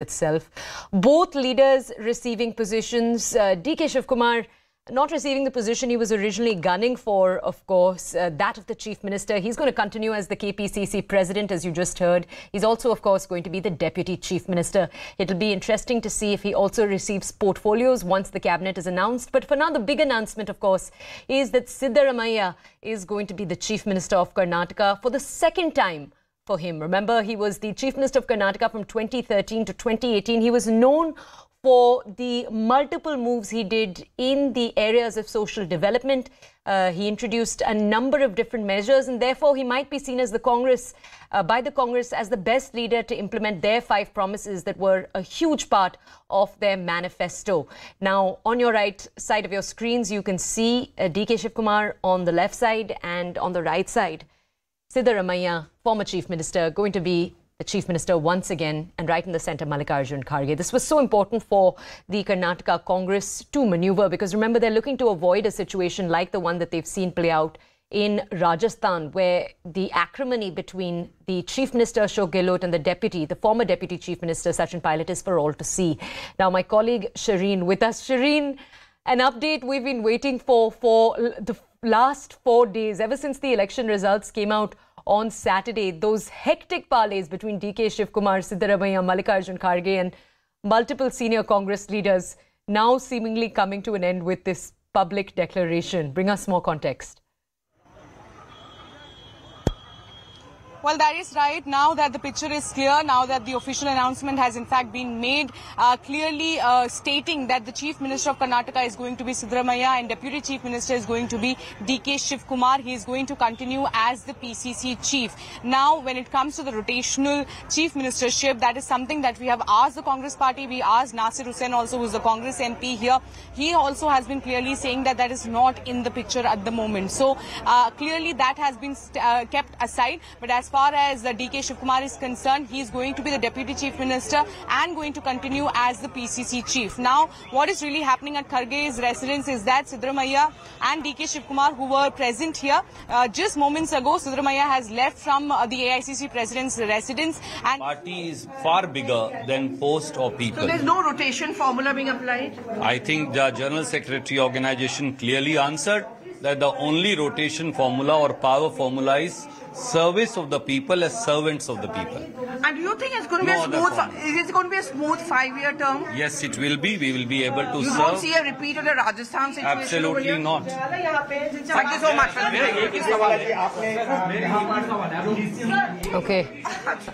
itself. Both leaders receiving positions. DK Shivkumar not receiving the position he was originally gunning for, of course, that of the Chief Minister. He's going to continue as the KPCC President, as you just heard. He's also, of course, going to be the Deputy Chief Minister. It'll be interesting to see if he also receives portfolios once the Cabinet is announced. But for now, the big announcement, of course, is that Siddaramaiah is going to be the Chief Minister of Karnataka for the second time for him. Remember, he was the Chief Minister of Karnataka from 2013 to 2018. He was known for the multiple moves he did in the areas of social development. He introduced a number of different measures, and therefore he might be seen as the Congress, by the Congress, as the best leader to implement their 5 promises that were a huge part of their manifesto. Now, on your right side of your screens, you can see DK Shivkumar on the left side, and on the right side, Siddaramaiah, former Chief Minister, going to be the Chief Minister once again, and right in the centre, Mallikarjun Kharge. This was so important for the Karnataka Congress to manoeuvre, because remember, they're looking to avoid a situation like the one that they've seen play out in Rajasthan, where the acrimony between the Chief Minister Ashok Gehlot and the former Deputy Chief Minister Sachin Pilot is for all to see. Now, my colleague Shireen with us. Shireen, an update we've been waiting for the last 4 days, ever since the election results came out on Saturday. Those hectic parleys between DK Shivkumar, Siddaramaiah, Mallikarjun Kharge and multiple senior Congress leaders now seemingly coming to an end with this public declaration. Bring us more context. Well, that is right. Now that the picture is clear, now that the official announcement has in fact been made, clearly stating that the Chief Minister of Karnataka is going to be Siddaramaiah and Deputy Chief Minister is going to be DK Shivkumar. He is going to continue as the PCC Chief. Now, when it comes to the rotational Chief Ministership, that is something that we have asked the Congress Party. We asked Nasir Hussain also, who is the Congress MP here. He also has been clearly saying that that is not in the picture at the moment. So, clearly that has been kept aside. But as far as DK Shivkumar is concerned, he is going to be the Deputy Chief Minister and going to continue as the PCC Chief. Now, what is really happening at Kharge's residence is that Siddaramaiah and DK Shivkumar, who were present here just moments ago, Siddaramaiah has left from the AICC President's residence. And party is far bigger than post or people. So there's no rotation formula being applied? I think the General Secretary organization clearly answered that the only rotation formula or power formula is service of the people as servants of the people. And do you think it's going to be a smooth 5-year term? Yes, it will be. We will be able to serve. You don't see a repeat of the Rajasthan situation? Absolutely not. Thank you so much. Okay.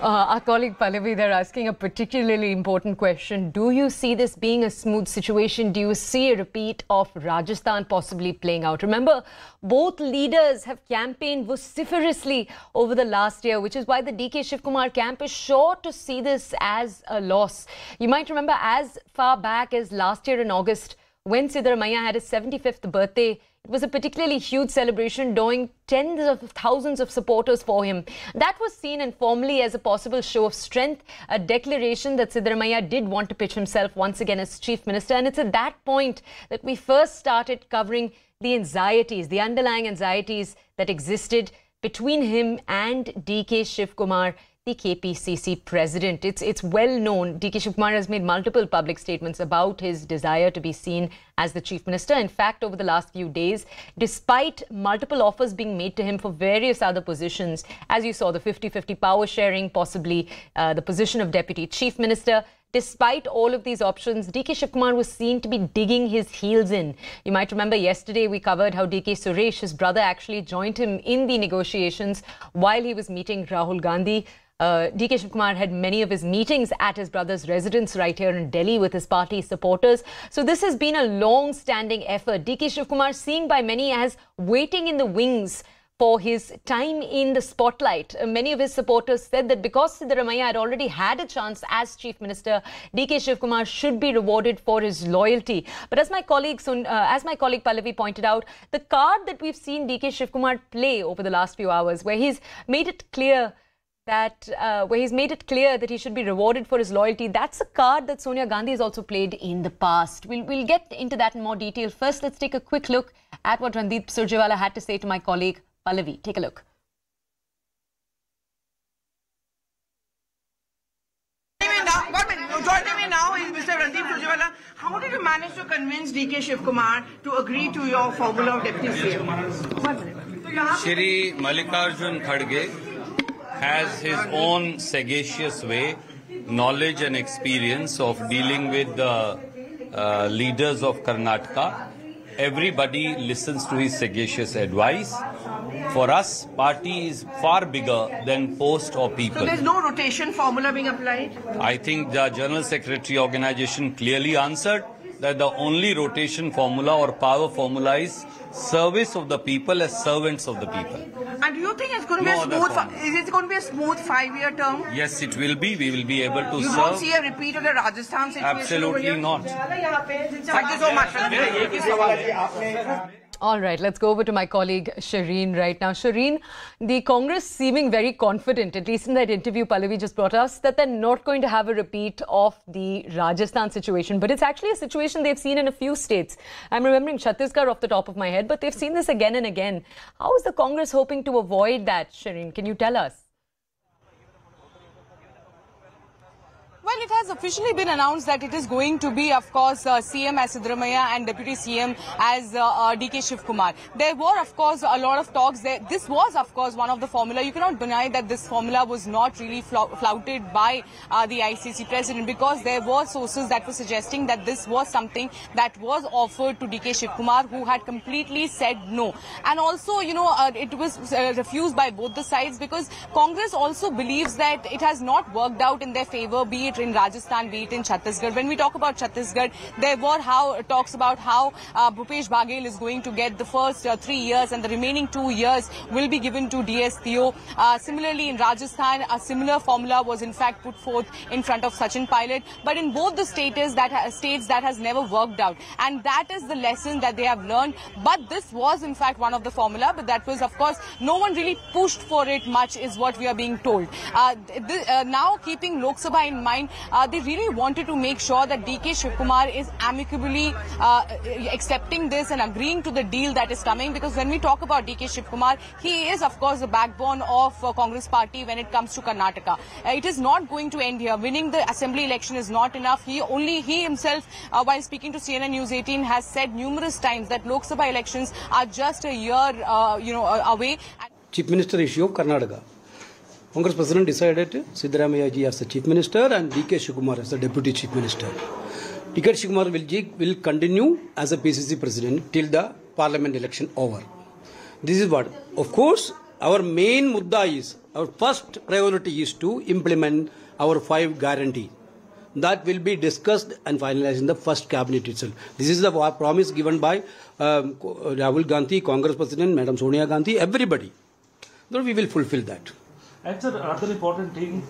Our colleague Pallavi, they're asking a particularly important question. Do you see this being a smooth situation? Do you see a repeat of Rajasthan possibly playing out? Remember, both leaders have campaigned vociferously over the last year, which is why the DK Shivkumar camp is sure to see this as a loss. You might remember as far back as last year in August, when Siddaramaiah had his 75th birthday, it was a particularly huge celebration, drawing tens of thousands of supporters for him. That was seen informally as a possible show of strength, a declaration that Siddaramaiah did want to pitch himself once again as Chief Minister. And it's at that point that we first started covering the anxieties, the underlying anxieties that existed between him and DK Shivkumar, the KPCC President. It's well known. DK Shivkumar has made multiple public statements about his desire to be seen as the Chief Minister. In fact, over the last few days, despite multiple offers being made to him for various other positions, as you saw, the 50-50 power sharing, possibly the position of Deputy Chief Minister, despite all of these options, DK Shivkumar was seen to be digging his heels in. You might remember yesterday we covered how DK Suresh, his brother, actually joined him in the negotiations while he was meeting Rahul Gandhi. DK Shivkumar had many of his meetings at his brother's residence right here in Delhi with his party supporters. So this has been a long-standing effort. DK Shivkumar seen by many as waiting in the wings for his time in the spotlight. Many of his supporters said that because Siddaramaiah had already had a chance as Chief Minister, DK Shivkumar should be rewarded for his loyalty. But as my colleague Pallavi pointed out, the card that we've seen DK Shivkumar play over the last few hours, where he's made it clear that he should be rewarded for his loyalty, that's a card that Sonia Gandhi has also played in the past. We'll get into that in more detail. First, let's take a quick look at what Randeep Surjewala had to say to my colleague Pallavi. Take a look. Join managed to convince DK Shivkumar to agree to your formula of deputy CM? Shri Mallikarjun Kharge has his own sagacious way, knowledge and experience of dealing with the leaders of Karnataka. Everybody listens to his sagacious advice. For us, party is far bigger than post or people. So there's no rotation formula being applied? I think the General Secretary organization clearly answered that the only rotation formula or power formula is service of the people as servants of the people. And do you think it's going to be is it going to be a smooth 5-year term? Yes, it will be. We will be able to You serve. don't see a repeat of the Rajasthan situation? Absolutely not. Thank you so much. All right, let's go over to my colleague Shireen right now. Shireen, the Congress seeming very confident, at least in that interview Pallavi just brought us, that they're not going to have a repeat of the Rajasthan situation. But it's actually a situation they've seen in a few states. I'm remembering Chhattisgarh off the top of my head, but they've seen this again and again. How is the Congress hoping to avoid that, Shireen? Can you tell us? Well, it has officially been announced that it is going to be, of course, CM as Siddaramaiah and Deputy CM as DK Shivkumar. There were, of course, a lot of talks there. This was, of course, one of the formula. You cannot deny that this formula was not really flouted by the ICC president, because there were sources that were suggesting that this was something that was offered to DK Shivkumar, who had completely said no. And also, you know, it was refused by both the sides, because Congress also believes that it has not worked out in their favor, be it in Rajasthan, be it in Chhattisgarh. When we talk about Chhattisgarh, there were talks about how Bhupesh Baghel is going to get the first 3 years and the remaining 2 years will be given to DS Theo. Similarly, in Rajasthan, a similar formula was in fact put forth in front of Sachin Pilot. But in both the states that has never worked out. And that is the lesson that they have learned. But this was in fact one of the formula. But that was, of course, no one really pushed for it much, is what we are being told. Now, keeping Lok Sabha in mind, they really wanted to make sure that DK Shivkumar is amicably accepting this and agreeing to the deal that is coming. Because when we talk about DK Shivkumar, he is, of course, the backbone of Congress party when it comes to Karnataka. It is not going to end here. Winning the assembly election is not enough. He himself, while speaking to CNN News 18, has said numerous times that Lok Sabha elections are just a year, away. Chief Minister issue of Karnataka. Congress President decided Siddaramaiah ji as the Chief Minister and DK Shivkumar as the Deputy Chief Minister. DK Shivkumar will continue as a PCC President till the Parliament election over. This is what. Of course, our main mudda is, our first priority is to implement our 5 guarantee. That will be discussed and finalized in the first cabinet itself. This is the promise given by Rahul Gandhi, Congress President, Madam Sonia Gandhi, everybody. So we will fulfill that. And sir, another important thing,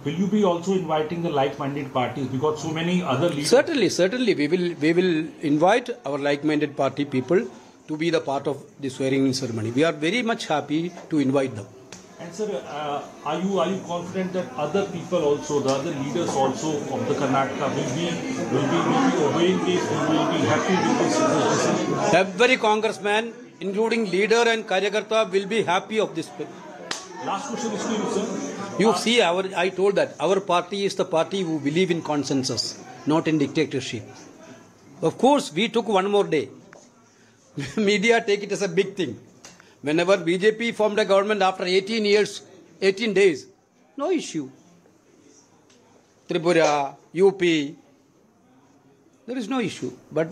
will you be also inviting the like-minded parties, because so many other leaders... Certainly. We will invite our like-minded party people to be the part of the swearing-in ceremony. We are very much happy to invite them. And sir, are you confident that other people also, the other leaders also of the Karnataka will be obeying this, will be happy with this decision? Every congressman, including leader and Karyakarta, will be happy of this. Last question is to you, sir. You see, I told that our party is the party who believe in consensus, not in dictatorship. Of course, we took one more day. Media take it as a big thing. Whenever BJP formed a government after 18 days, no issue. Tripura, UP, there is no issue. But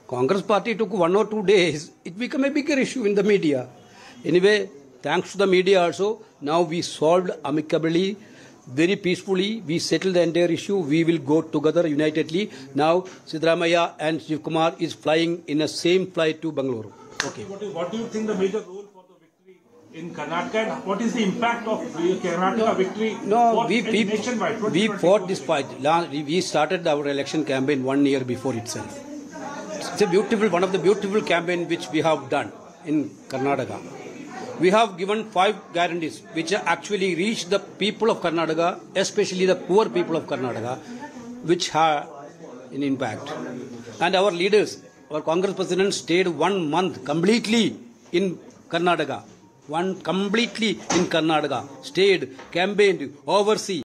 Congress party took 1 or 2 days, it became a bigger issue in the media. Anyway, thanks to the media also, now we solved amicably, very peacefully. We settled the entire issue. We will go together unitedly. Now, Siddaramaiah and Shivkumar is flying in the same flight to Bangalore. Okay. What do you think the major role for the victory in Karnataka, and what is the impact of Karnataka victory nationwide? We fought this fight. We started our election campaign 1 year before itself. It's a beautiful, one of the beautiful campaigns which we have done in Karnataka. We have given 5 guarantees which actually reached the people of Karnataka, especially the poor people of Karnataka, which have an impact. And our leaders, our Congress President stayed 1 month completely in Karnataka. Stayed, campaigned, overseas.